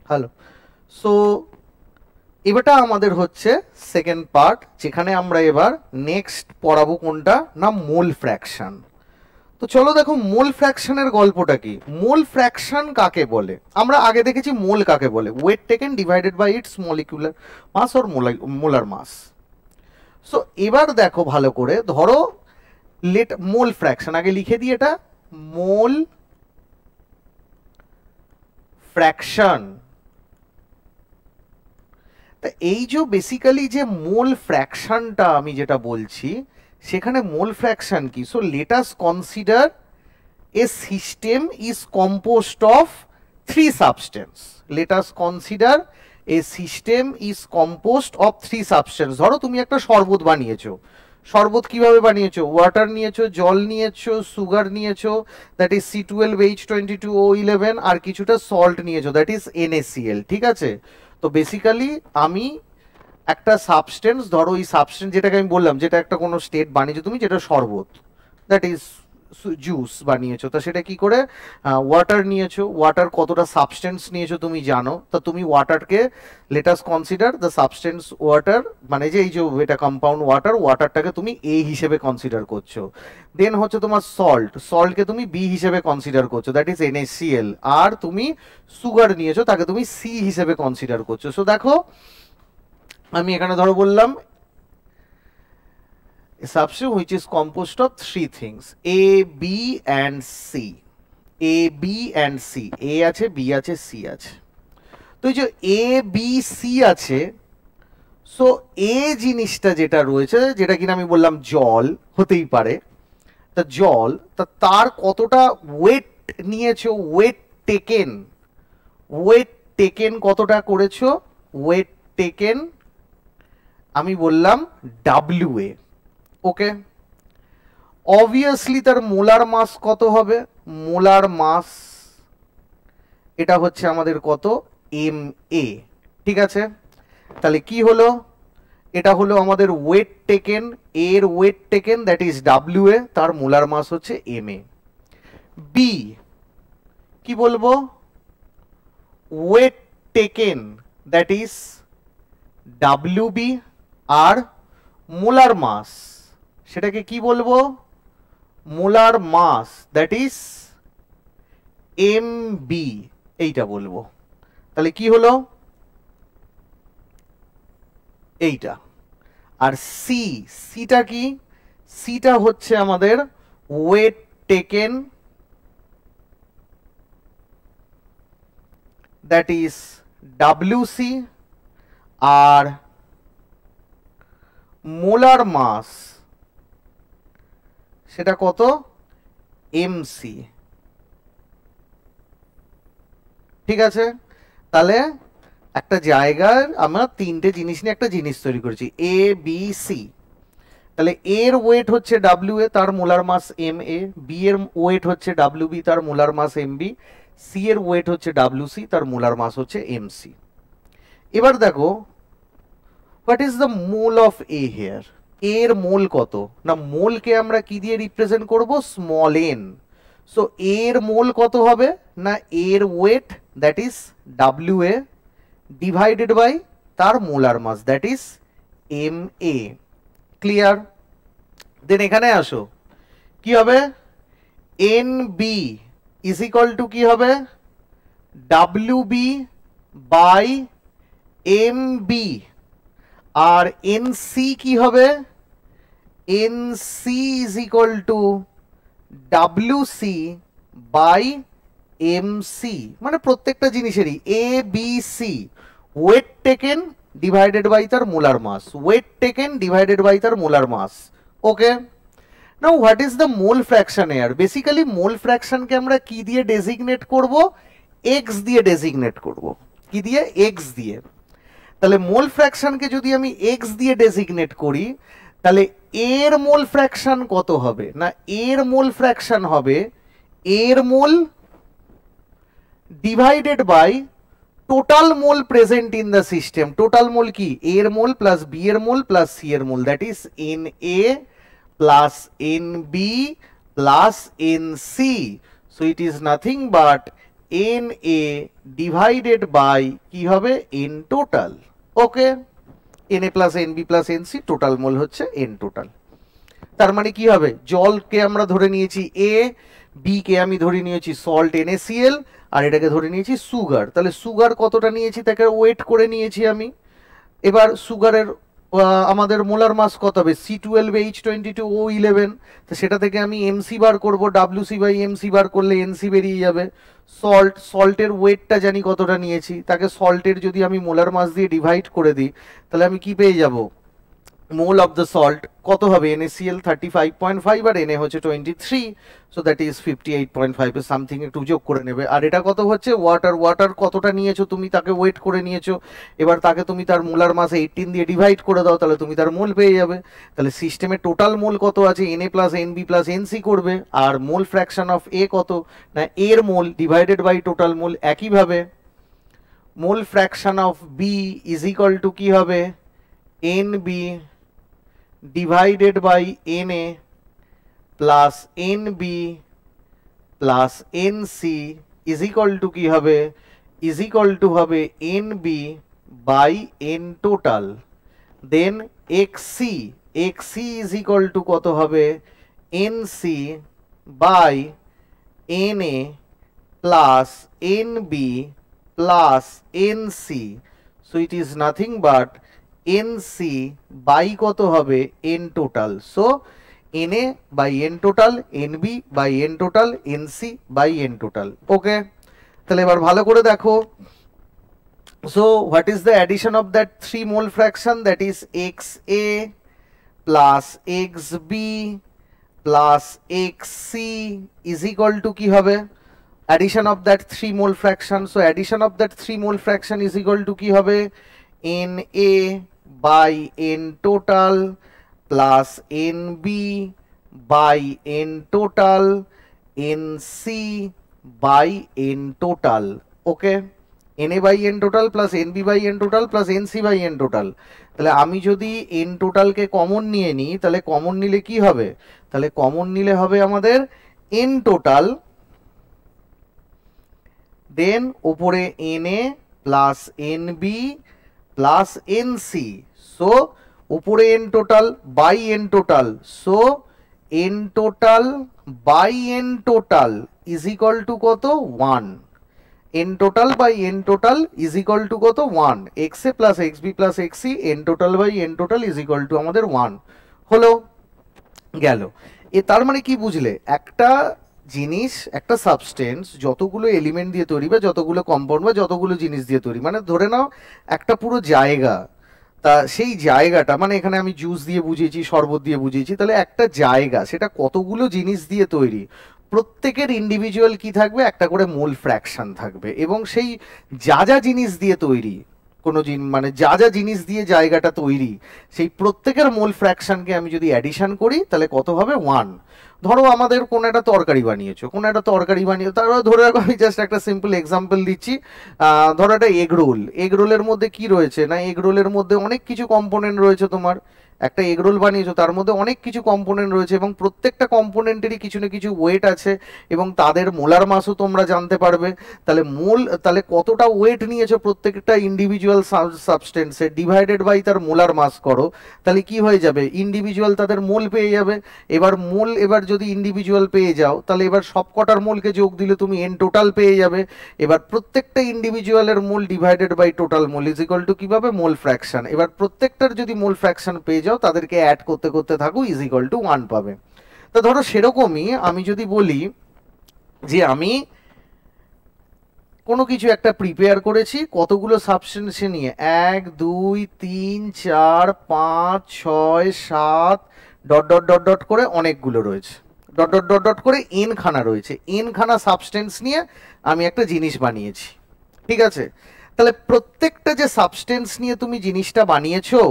Hello. So এবারটা আমাদের হচ্ছে সেকেন্ড পার্ট, যেখানে আমরা এবার নেক্সট পড়াবো কোনটা না মোল ফ্র্যাকশন। তো চলো দেখো মোল ফ্র্যাকশনের গল্পটা কি। মোল ফ্র্যাকশন কাকে বলে? আমরা আগে দেখেছি মোল কাকে বলে, weight taken divided by its molecular mass or molar mass. So এবার দেখো ভালো করে, ধরো লেট মোল ফ্র্যাকশন আগে লিখে দিই, এটা মোল ফ্র্যাকশন। তা এই যে বেসিক্যালি যে মোল ফ্র্যাকশনটা আমি যেটা বলছি, সেখানে মোল ফ্র্যাকশন কি? So late us consider a system is composed of three substance. Let us consider a system is composed of three substance. ধরো তুমি একটা শরবত বানিয়েছো। শরবত কিভাবে বানিয়েছো? ওয়াটার নিয়েছো, জল নিয়েছো, সুগার নিয়েছো, দ্যাট ইজ C12H22O11, আর কিছুটা সল্ট নিয়েছো, দ্যাট ইজ NaCl। ঠিক আছে? তো বেসিক্যালি আমি একটা সাবস্টেন্স, ধরো এই সাবস্টেন্স যেটাকে আমি বললাম, যেটা একটা কোনো স্টেট বানিয়েছো তুমি, যেটা শরবত, দ্যাট ইজ জুস বানিয়েছো। তা সেটা কি করে? ওয়াটার নিয়েছো, ওয়াটার কতটা সাবস্টেন্স নিয়েছো তুমি জানো, তা তুমি ওয়াটারকে let us consider the substance water, মানে যে এই যে এটা কম্পাউন্ড ওয়াটার, ওয়াটারটাকে তুমি এ হিসেবে কনসিডার করছো। দেন হচ্ছে তোমার সল্ট, সল্টকে তুমি বি হিসেবে কনসিডার করছো, দ্যাট ইজ NaCl। আর তুমি সুগার নিয়েছো, তাকে তুমি সি হিসেবে কনসিডার করছো। সো দেখো আমি এখানে ধরো বললাম a substance which is composed of three things, A, B and C. A, B and C. A আছে, B আছে, C আছে। তো এই যে A, B, C আছে, সো A জিনিসটা যেটা রয়েছে, যেটা কিনা আমি বললাম জল হতেই পারে, তা জল, তা তার কতটা ওয়েট নিয়েছো, ওয়েট টেকেন, ওয়েট টেকেন কতটা করেছো? ওয়েট টেকেন আমি বললাম WA। ওকে, অবভিয়াসলি তার মোলার মাস কত হবে? মোলার মাস এটা হচ্ছে আমাদের কত? MA। ঠিক আছে, তাহলে কি হলো? এটা হলো আমাদের ওয়েট টেকেন, এর weight taken that is WA, তার মোলার মাস হচ্ছে MA। বি কি বলবো? Weight taken that is WB, আর মোলার মাস সেটাকে কি বলবো? Molar mass that is MB, এইটা বলবো। তাহলে কি হলো? এইটা। আর সি, সিটা কি? সিটা হচ্ছে আমাদের weight taken that is WC, আর মোলার মাস সেটা কত? MC। ঠিক আছে, তাহলে একটা জায়গার আমরা তিনটে জিনিস নিয়ে একটা জিনিস তৈরি করেছি, ABC। তাহলে এর ওয়েট হচ্ছে WA, তার মোলার মাস MA, বি এর ওয়েট হচ্ছে WB, তার মোলার মাস MB, সি এর ওয়েট হচ্ছে WC, তার মোলার মাস হচ্ছে MC। এবার দেখো what is the mole of A here? এর মোল কত না? মোলকে আমরা কি দিয়ে রিপ্রেজেন্ট করব? Small n। সো এর মোল কত হবে না? এর weight that is WA divided by তার molar mass that is MA। Clear? Then এখানে আসো, কি হবে? NB ইজ ইকুয়াল টু কি হবে? WB by MB। আর NC কি হবে? NC is equal to WC by MC। মানে প্রত্যেকটা জিনিসেরই ABC weight taken divided by তার molar mass, weight taken divided by তার molar mass. Okay, now what is the mole fraction air? Basically mole ফ্র্যাকশনকে আমরা কি দিয়ে ডেজিগনেট করব? X দিয়ে ডেজিগনেট করব। কি দিয়ে? X দিয়ে। তাহলে মোল ফ্র্যাকশনকে যদি আমি X দিয়ে ডেজিগনেট করি, তাহলে এর মোল ফ্র্যাকশন কত হবে না? এর মোল ফ্র্যাকশন হবে এর mole divided by total mole present in the system. Total mole কি? এর মোল প্লাস বি এর মোল প্লাস সি এর mole, that is NA plus NB plus NC। So it is nothing but N A divided by কি হবে N total. Okay, N A plus N B plus N C, total mole হচ্ছে N total. তার মানে কি হবে, জলকে আমরা ধরে নিয়েছি এ, বি কে আমি ধরে নিয়েছি সল্ট NaCl, আর এটাকে ধরে নিয়েছি সুগার। তাহলে সুগার কতটা নিয়েছি তাকে ওয়েট করে নিয়েছি আমি। এবার সুগারের আমাদের মোলার মাস কত হবে, C12H22O11, তো সেটা থেকে আমি এমসি বার করব, WC/MC বার করলে এনসি বেরিয়ে যাবে। সল্টের ওয়েটটা জানি কতটা নিয়েছি, তাকে সল্টের যদি আমি মোলার মাস দিয়ে ডিভাইড করে দিই তাহলে আমি কি পেয়ে যাব, মোল অফ দ্য সল্ট কত হবে, NaCl 35.5 আর Na হচ্ছে 23, সো দ্যাট ইজ 58.5 সামথিং, একটু যোগ করে নেবে। আর এটা কত হচ্ছে ওয়াটার কতটা নিয়েছো তুমি, তাকে ওয়েট করে নিয়েছো, এবার তাকে তুমি তার মোলার মাস 18 দিয়ে ডিভাইড করে দাও, তাহলে তুমি তার মোল পেয়ে যাবে। তাহলে সিস্টেমে টোটাল মোল কত আছে, Na plus NB plus NC করবে, আর মোল ফ্র্যাকশন অফ A কত না, এর মোল ডিভাইডেড বাই টোটাল মোল। একইভাবে মোল fraction of B is equal to কি হবে, NB divided by Na plus NB plus NC is equal to কি হবে, is equal to হবে NB by N total, then XC is equal to কত হবে, NC by Na plus NB plus NC, so it is nothing but NC by কত হবে N total, so Na by N total, NB by N total, NC by N total. ওকে, তাহলে এবার ভালো করে দেখো, so what is the addition of that 3 mole fraction, that is XA plus XB plus XC is equal to কি হবে, addition of that 3 mole fraction, so addition of that 3 mole fraction is equal to কি হবে, Na by N total plus NB by N total, NC by N total. Okay, Na by N total plus NB by N total plus NC by N total. তাহলে আমি যদি N total কে common নিয়ে নিই, তাহলে common নিলে কি হবে, তাহলে কমন নিলে হবে আমাদের N total, দেন উপরে Na plus NB plus NC, so উপরে N total by N total, so N total by N total is equal to কত, 1, N total by N total is equal to কত, 1, XA plus XB plus XC, N total by N total is equal to আমাদের 1 হলো, গেল। এ তার মানে কি বুঝলে, একটা জিনিস, একটা সাবস্টেন্স যতগুলো এলিমেন্ট দিয়ে তৈরি বা যতগুলো কম্পাউন্ড বা যতগুলো জিনিস দিয়ে তৈরি, মানে ধরে নাও একটা পুরো জায়গা, তা সেই জায়গাটা, মানে এখানে আমি জুস দিয়ে বুঝিয়েছি, শরবত দিয়ে বুঝিয়েছি, তাহলে একটা জায়গা সেটা কতগুলো জিনিস দিয়ে তৈরি, প্রত্যেকের ইন্ডিভিজুয়াল কি থাকবে, একটা করে মোল ফ্র্যাকশন থাকবে, এবং সেই যা যা জিনিস দিয়ে তৈরি, কোনো মানে যা যা জিনিস দিয়ে জায়গাটা তৈরি, সেই প্রত্যেকের মোল ফ্র্যাকশনকে আমি যদি অ্যাডিশন করি তাহলে কত হবে, 1। ধরো আমাদের কোনো একটা তরকারি বানিয়েছো, তারপর ধরে রাখো, আমি জাস্ট একটা সিম্পল এক্সাম্পল দিচ্ছি, ধরো একটা এগ রোলের মধ্যে কি রয়েছে না, এগ রোলের মধ্যে অনেক কিছু কম্পোনেন্ট রয়েছে, তোমার একটা এগ রোল বানিয়েছো, তার মধ্যে অনেক কিছু কম্পোনেন্ট রয়েছে, এবং প্রত্যেকটা কম্পোনেন্টেরই কিছু না কিছু ওয়েট আছে, এবং তাদের মোলার মাসও তোমরা জানতে পারবে। তাহলে কতটা ওয়েট নিয়েছো প্রত্যেকটা ইন্ডিভিজুয়াল সাবস্টেন্সে, ডিভাইডেড বাই তার মোলার মাস করো, তাহলে কি হয়ে যাবে, ইন্ডিভিজুয়াল তাদের মোল পেয়ে যাবে। এবার যদি ইন্ডিভিজুয়াল পেয়ে যাও, তাহলে এবার সব কটার মোলকে যোগ দিলে তুমি N টোটাল পেয়ে যাবে। এবার প্রত্যেকটা ইন্ডিভিজুয়ালের mole divided by total mole is equal to কিভাবে, মোল ফ্র্যাকশন। এবার প্রত্যেকটার যদি মোল ফ্র্যাকশন পেয়ে যাও, তাদেরকে অ্যাড করতে করতে থাকো, ইজ ইকুয়াল টু 1 পাবে। তো ধরো সেরকমই আমি যদি বলি যে আমি কোনো কিছু একটা প্রিপেয়ার করেছি, কতগুলো সাবস্টেন্স নিয়ে, 1 2 3 4 5 6 7 ডট ডট ডট ডট করে অনেকগুলো রয়েছে, ডট ডট ডট ডট করে n খানা রয়েছে, n খানা সাবস্টেন্স নিয়ে আমি একটা জিনিস বানিয়েছি, ঠিক আছে। তাহলে প্রত্যেকটা যে সাবস্টেন্স নিয়ে তুমি জিনিসটা বানিয়েছো,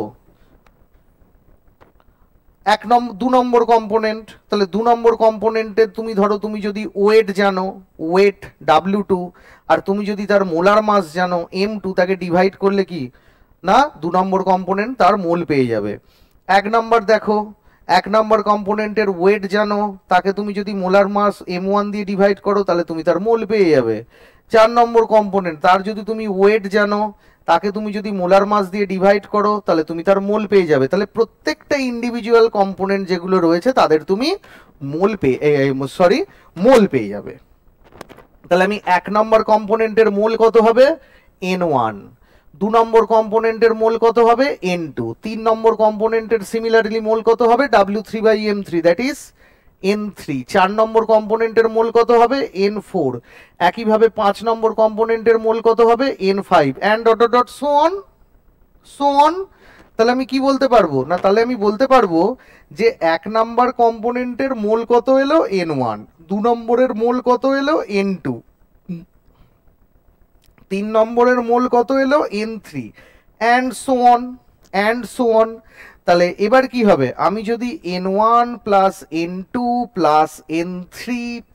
2 নম্বর কম্পোনেন্ট, তাহলে 2 নম্বর কম্পোনেন্টের তুমি ধরো, তুমি যদি ওয়েট জানো, ওয়েট W2, আর তুমি যদি তার মোলার মাস জানো M2, তাকে ডিভাইড করলে কি না, 2 নম্বর কম্পোনেন্ট তার মোল পেয়ে যাবে। 1 নম্বর দেখো, 1 নম্বর কম্পোনেন্টের ওয়েট জানো, তাকে তুমি যদি মোলার মাস M1 দিয়ে ডিভাইড করো, তাহলে তুমি তার মোল পেয়ে যাবে। 4 নম্বর কম্পোনেন্ট, তার যদি তুমি ওয়েট জানো, তাকে তুমি যদি মোলার মাস দিয়ে ডিভাইড করো, তাহলে তুমি তার মোল পেয়ে যাবে। তাহলে প্রত্যেকটা ইন্ডিভিজুয়াল কম্পোনেন্ট যেগুলো রয়েছে তাদের তুমি মোল পেয়ে যাবে। তাহলে আমি 1 নম্বর কম্পোনেন্টের মোল কত হবে, N1, 2 নম্বর কম্পোনেন্টের মোল কত হবে, N2, 3 নম্বর কম্পোনেন্টের সিমিলারলি মোল কত হবে, W3/M3, দ্যাট ইজ N3, 4 নম্বর কম্পোনেন্টের মোল কত হবে, N4, একইভাবে 5 নম্বর কম্পোনেন্টের মোল কত হবে, N5, and dot dot dot so on. তাহলে আমি কি বলতে পারবো না, তাহলে আমি বলতে পারবো যে 1 নম্বর কম্পোনেন্টের মোল কত এলো, N1, 2 নম্বরের মোল কত এলো, N2, 3 নম্বরের মোল কত এলো, N3, অ্যান্ড সো অন। তাহলে এবার কি হবে, আমি যদি N1 plus N2 plus N3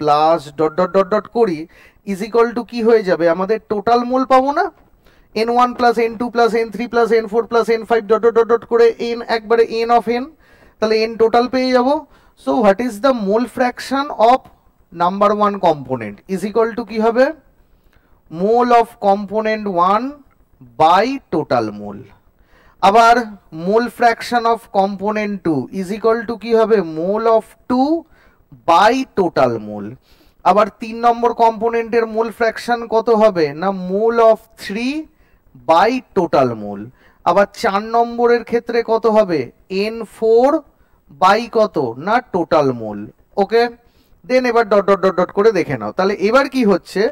plus dot dot dot dot করি, ইজ ইকুয়াল টু কি হয়ে যাবে, আমাদের টোটাল মোল পাবো না, N1 plus N2 plus N3 plus N4 plus N5 dot dot dot dot করে n একবারে n অফ n, তাহলে n টোটাল পেয়ে যাব। So what is the mole fraction of number 1 component is equal to কি হবে, mole of component 1 by total mole. আবার mole fraction of component 2 is equal to কি হবে, mole of 2 by total mole. আবার 3 নম্বর কম্পোনেন্টের মোল ফ্র্যাকশন কত হবে না, mole of 3 by total mole. আবার 4 নম্বরের ক্ষেত্রে কত হবে, N4 বাই কত না টোটাল মোল। ওকে, দেন এবার ডট ডট ডট ডট করে দেখে নাও। তাহলে এবার কি হচ্ছে,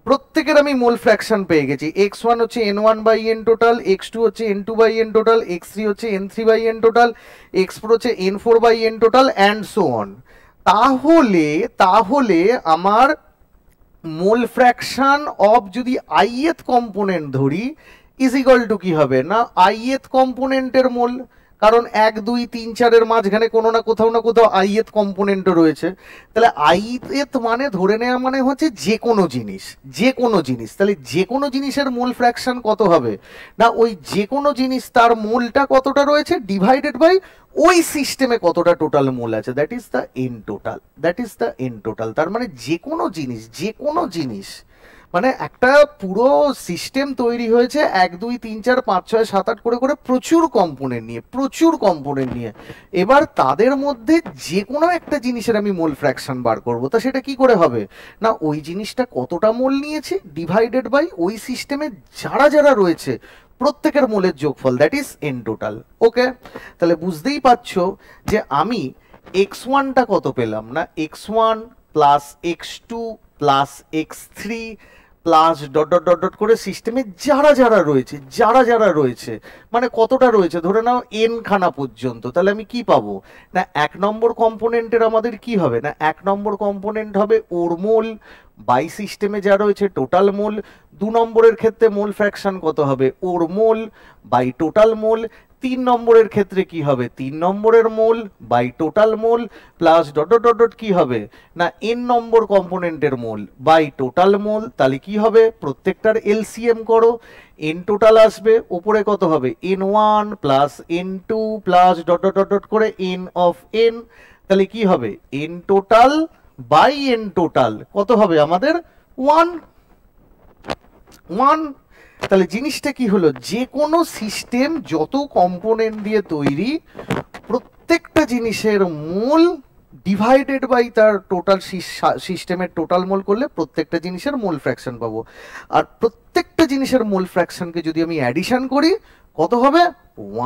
প্রত্যেকের আমি মোল ফ্র্যাকশন পেয়ে গেছি। x1 হচ্ছে N1 by N total, x2 হচ্ছে N2 by N total, x3 হচ্ছে N3 by N total, x4 হচ্ছে N4 by N total, and so on. তাহলে আমার মোল ফ্র্যাকশন অফ যদি ith কম্পোনেন্ট ধরি ইজ ইকুয়াল টু কি হবে না, ith কম্পোনেন্টের মোল, কারণ 1 2 3 4 এর মাঝখানে কোনো না কোথাও ith কম্পোনেন্টও রয়েছে। তাহলে ith মানে ধরে নেওয়া মানে হচ্ছে যে কোনো জিনিস, তাহলে যে কোনো জিনিসের মোল ফ্র্যাকশন কত হবে না, ওই যে কোনো জিনিস তার মোলটা কতটা রয়েছে ডিভাইডেড বাই ওই সিস্টেমে কতটা টোটাল মোল আছে, that is the N total. তার মানে যে কোনো জিনিস মানে একটা পুরো সিস্টেম তৈরি হয়েছে 1 2 3 4 5 6 7 8 করে প্রচুর কম্পোনেন্ট নিয়ে। এবার তাদের মধ্যে যে কোনো একটা জিনিসের আমি মোল ফ্র্যাকশন বার করব, তা সেটা কি করে হবে না, ওই জিনিসটা কতটা মোল নিয়েছে ডিভাইডেড বাই ওই সিস্টেমে যারা রয়েছে প্রত্যেকের মোলের যোগফল, দ্যাট ইজ এন টোটাল। ওকে, তাহলে বুঝতেই পারছো যে আমি x1টা কত পেলাম না, x1 plus x2 plus x3 plus dot dot dot dot করে সিস্টেমে যারা রয়েছে মানে কতটা রয়েছে ধরে নাও n খানা পর্যন্ত। তাহলে আমি কি পাবো না, 1 নম্বর কম্পোনেন্টের আমাদের কি হবে না, 1 নম্বর কম্পোনেন্ট হবে ওর মোল বাই সিস্টেমে যা রয়েছে টোটাল মোল। 2 নম্বরের ক্ষেত্রে মোল ফ্র্যাকশন কত হবে, ওর মোল বাই টোটাল মোল। 3 নম্বরের ক্ষেত্রে কি হবে, 3 নম্বরের mole by total mole plus dot dot dot dot কি হবে না, n নম্বর কম্পোনেন্টের মোল বাই টোটাল মোল। তাহলে কি হবে, প্রত্যেকটার এলসিএম করো, n টোটাল আসবে, উপরে কত হবে n1 plus n2 plus dot dot dot dot করে n অফ n। তাহলে কি হবে n total by n total কত হবে আমাদের 1। তাহলে জিনিসটা কি হলো, যে কোনো সিস্টেম যত কম্পোনেন্ট দিয়ে তৈরি প্রত্যেকটা জিনিসের মোল ডিভাইডেড বাই তার টোটাল সিস্টেমের টোটাল মোল করলে প্রত্যেকটা জিনিসের মোল ফ্র্যাকশন পাবো। আর প্রত্যেকটা জিনিসের মোল ফ্র্যাকশনকে যদি আমি অ্যাডিশন করি কত হবে,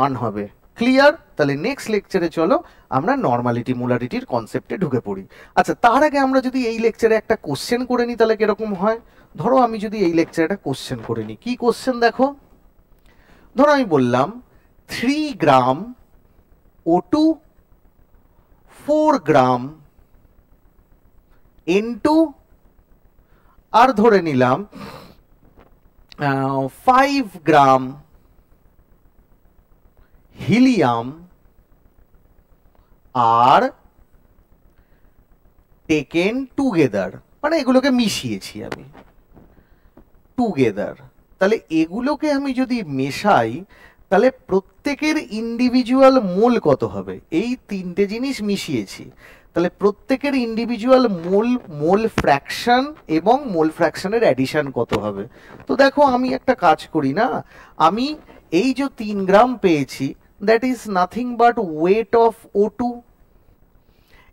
1 হবে। ক্লিয়ার? তাহলে নেক্সট লেকচারে চলো আমরা নর্মালিটি মোলারিটির কনসেপ্টে ঢুকে পড়ি। আচ্ছা, তার আগে আমরা যদি এই লেকচারে একটা কোশ্চেন করে নিই তাহলে কিরকম হয়। ধরো আমি যদি এই লেকচারে একটা কোশ্চেন করে নিই, কি কোশ্চেন দেখো, ধরো আমি বললাম 3 গ্রাম O2 4 গ্রাম N2 আর ধরে নিলাম 5 গ্রাম হিলিয়াম আর টেকেন টুগেদার, মানে এগুলোকে মিশিয়েছি আমি টুগেদার। তাহলে এগুলোকে আমি যদি মেশাই তাহলে প্রত্যেকের ইন্ডিভিজুয়াল মোল কত হবে, এই তিনটে জিনিস মিশিয়েছি তাহলে প্রত্যেকের ইন্ডিভিজুয়াল মোল ফ্র্যাকশন এবং মোল ফ্র্যাকশনের অ্যাডিশন কত হবে। তো দেখো আমি একটা কাজ করি না, আমি এই যে 3 গ্রাম পেয়েছি, that is nothing but wait of O2।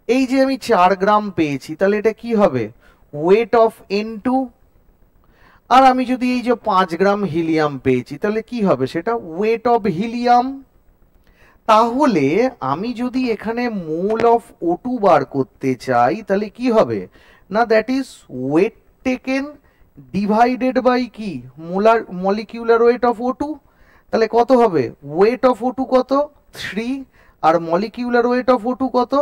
এই যে আমি 4 গ্রাম পেয়েছি, তাহলে এটা কি হবে, ওয়েট অফ N2। আর আমি যদি এই যে 5 গ্রাম হিলিয়াম পেয়েছি, তাহলে কি হবে, সেটা ওয়েট অফ হিলিয়াম। তাহলে আমি যদি এখানে মোল অফ O2 বার করতে চাই, তাহলে কি হবে না, that is weight taken divided by কি, মলিকিউলার ওয়েট অফ O2। তাহলে কত হবে, ওয়েট অফ O2 কত, 3, আর মলিকিউলার ওয়েট অফ O2 কত,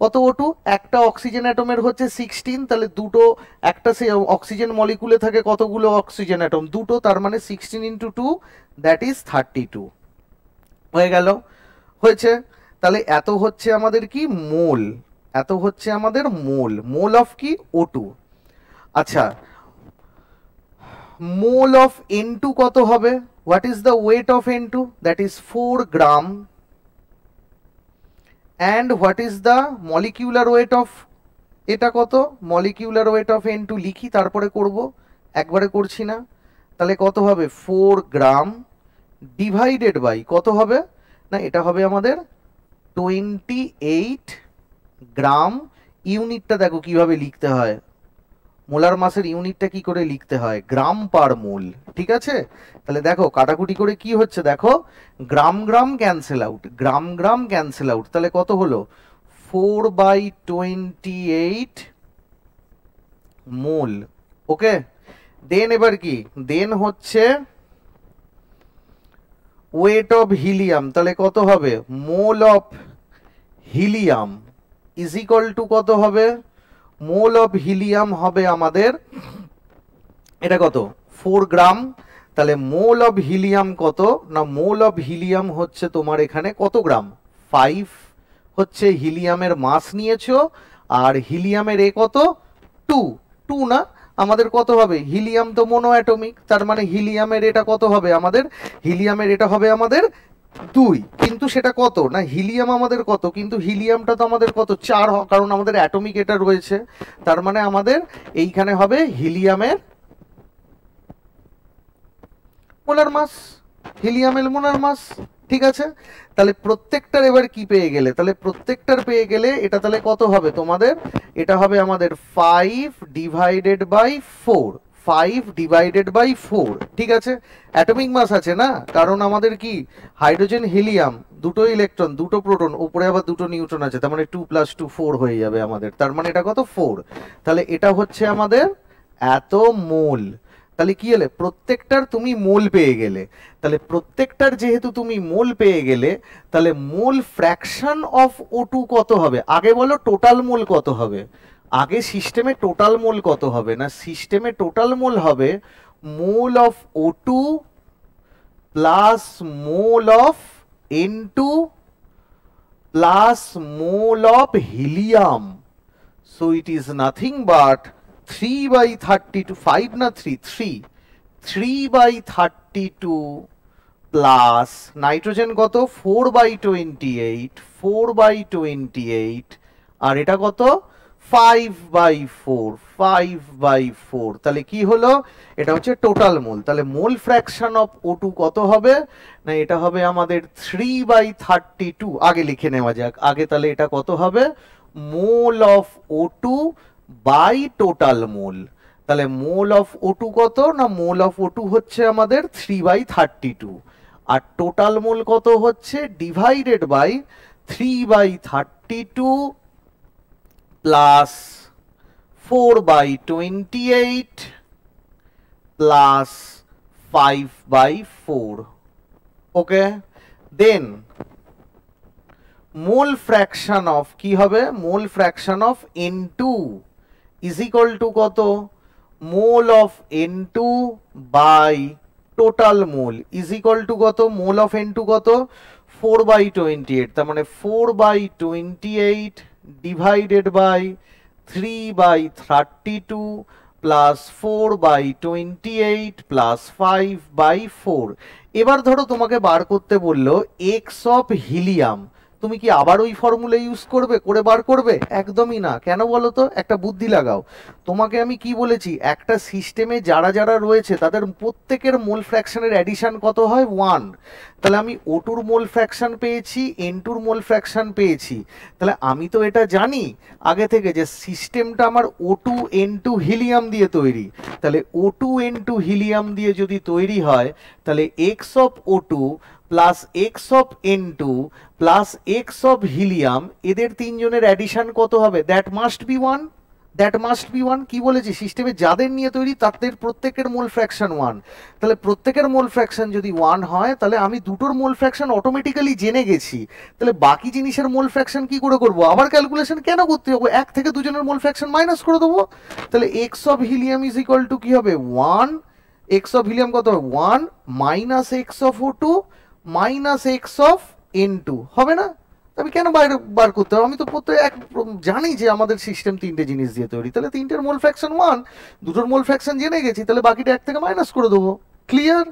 O2, একটা অক্সিজেন অ্যাটমের হচ্ছে 16, তাহলে দুটো, একটা সে অক্সিজেন মলিকুলে থাকে কতগুলো অক্সিজেন অ্যাটম, দুটো, তার মানে 16 × 2, দ্যাট ইজ 32। হয়ে গেল, হয়েছে। তাহলে এত হচ্ছে আমাদের কি, মোল, এত হচ্ছে আমাদের মোল অফ কি, O2। আচ্ছা, মোল অফ N2 কত হবে, what is the weight of N2, that is 4 gram. And what is the molecular weight of, এটা কত, মলিকিউলার ওয়েট অফ N2 লিখি, তারপরে করব, একবারে করছি না। তাহলে কত হবে, 4 গ্রাম ডিভাইডেড বাই কত হবে না, এটা হবে আমাদের 28 গ্রাম। ইউনিটটা দেখো কিভাবে লিখতে হয়, মোলার মাসের ইউনিটটা কি করে লিখতে হয়, গ্রাম পার মোল, ঠিক আছে। তাহলে দেখো কাটাকুটি করে কি হচ্ছে, দেখো গ্রাম গ্রাম ক্যান্সেল আউট, গ্রাম গ্রাম ক্যান্সেল আউট, তাহলে কত হলো, 4/28 মোল। ওকে, দেন এবার কি, দেন হচ্ছে ওয়েট অফ হিলিয়াম, তাহলে কত হবে, mole of helium is equal to কত হবে, মোল অফ হিলিয়াম হবে আমাদের, এটা কত, 4 গ্রাম। তাহলে মোল অফ হিলিয়াম কত না, মোল অফ হিলিয়াম হচ্ছে তোমার এখানে কত গ্রাম, 5 হচ্ছে হিলিয়ামের মাস নিয়েছো, আর হিলিয়ামের এ কত, 2 না, আমাদের কত হবে, হিলিয়াম তো মোনো অ্যাটমিক, তার মানে হিলিয়ামের এটা কত হবে আমাদের, হিলিয়ামের এটা হবে আমাদের 2, কিন্তু সেটা কত না, হিলিয়াম আমাদের কত, কিন্তু হিলিয়ামটা তো আমাদের কত, 4, কারণ আমাদের অ্যাটমিক এটা রয়েছে, তার মানে আমাদের এইখানে হবে হিলিয়ামের মোলার মাস, হিলিয়ামের মোলার মাস, ঠিক আছে। তাহলে প্রত্যেকটার এবার কি পেয়ে গেলে, তাহলে প্রত্যেকটার পেয়ে গেলে এটা তাহলে কত হবে তোমাদের, এটা হবে আমাদের 5 ডিভাইডেড বাই 4, 5 ডিভাইডেড বাই 4, ঠিক আছে। অ্যাটমিক মাস আছে না, কারণ আমাদের কি হাইড্রোজেন হিলিয়াম, দুটো ইলেকট্রন দুটো প্রোটন, উপরে আবার দুটো নিউট্রন আছে, তার মানে 2 + 2 4 হয়ে যাবে আমাদের, তার মানে এটা কত, 4। তাহলে এটা হচ্ছে আমাদের এত মোল। তাহলে কি হলে, প্রত্যেকটার তুমি মোল পেয়ে গেলে, তাহলে প্রত্যেকটার যেহেতু তুমি মোল পেয়ে গেলে, তাহলে মোল ফ্র্যাকশন অফ O2 কত হবে, আগে বলো টোটাল মোল কত হবে, আগে সিস্টেমে টোটাল মোল কত হবে না, সিস্টেমে টোটাল মোল হবে mole of O2 plus mole of N2 plus mole of helium. So it is nothing but 3/32, 5 না 3/32 প্লাস নাইট্রোজেন কত, 4/28, আর এটা কত, 5/4, তাহলে কি হলো, এটা হচ্ছে টোটাল মোল। তাহলে মোল ফ্র্যাকশন অফ O2 কত হবে না, এটা হবে আমাদের 3/32, আগে লিখে নেওয়া যাক আগে, তাহলে এটা কত হবে, mole of O2 by total mole. তাহলে মোল অফ O2 কত না, মোল অফ O2 হচ্ছে আমাদের 3/32, আর টোটাল মোল কত হচ্ছে, divided by 3/32 plus 4/28 plus 5/4। Okay, then mole fraction of কি হবে, mole fraction of N2 is equal to কত, mole of N2 by total mole is equal to কত, মোল অফ N2 কত, 4/28, তার মানে 4/28 ডিভাইডেড বাই 3/32 প্লাস 4/28 প্লাস 5/4। এবার ধরো তোমাকে বার করতে বললো এক্স অফ হিলিয়াম, তুমি কি আবার ওই ফর্মুলা ইউজ করবে, করে বার করবে? একদমই না। কেন বলো তো? একটা বুদ্ধি লাগাও। তোমাকে আমি কি বলেছি, একটা সিস্টেমে যারা যারা রয়েছে তাদের প্রত্যেকের মোল ফ্র্যাকশনের অ্যাডিশন কত হয়? 1। তাহলে আমি O2 র মোল ফ্র্যাকশন পেয়েছি, N2 র মোল ফ্র্যাকশন পেয়েছি। তাহলে আমি তো এটা জানি আগে থেকে যে সিস্টেমটা আমার O2 N2 হিলিয়াম দিয়ে তৈরি। তাহলে O2 N2 হিলিয়াম দিয়ে যদি তৈরি হয়, তাহলে x of O2 plus x of N2 plus x of helium, এদের তিনজনের অ্যাডিশন কত হবে? That must be 1। That must be 1। কি বলেছি, সিস্টেমে যাদের নিয়ে তৈরি তাদের প্রত্যেকের মোল ফ্র্যাকশন 1। তাহলে প্রত্যেকের মোল ফ্র্যাকশন যদি 1 হয়, তাহলে আমি দুটোর মোল ফ্র্যাকশন অটোমেটিক্যালি জেনে গেছি। তাহলে বাকি জিনিসের মোল ফ্র্যাকশন কি করে করবো? আবার ক্যালকুলেশন কেন করতে হবে? এক থেকে দুজনের মোল ফ্র্যাকশন মাইনাস করে দেবো। তাহলে x of helium is equal to কি হবে? 1। এক্স অফ হিলিয়াম কত হবে? 1 minus x of O2 minus x of N2 হবে না? আমি কেন বাইরে বার করতে হবে? আমি তো জানি যে আমাদের সিস্টেম তিনটে জিনিস দিয়ে তৈরি। তাহলে তিনটের মোল ফ্র্যাকশন 1, দুটোর মোল ফ্র্যাকশন জেনে গেছি, তাহলে বাকিটা এক থেকে মাইনাস করে দেবো। ক্লিয়ার?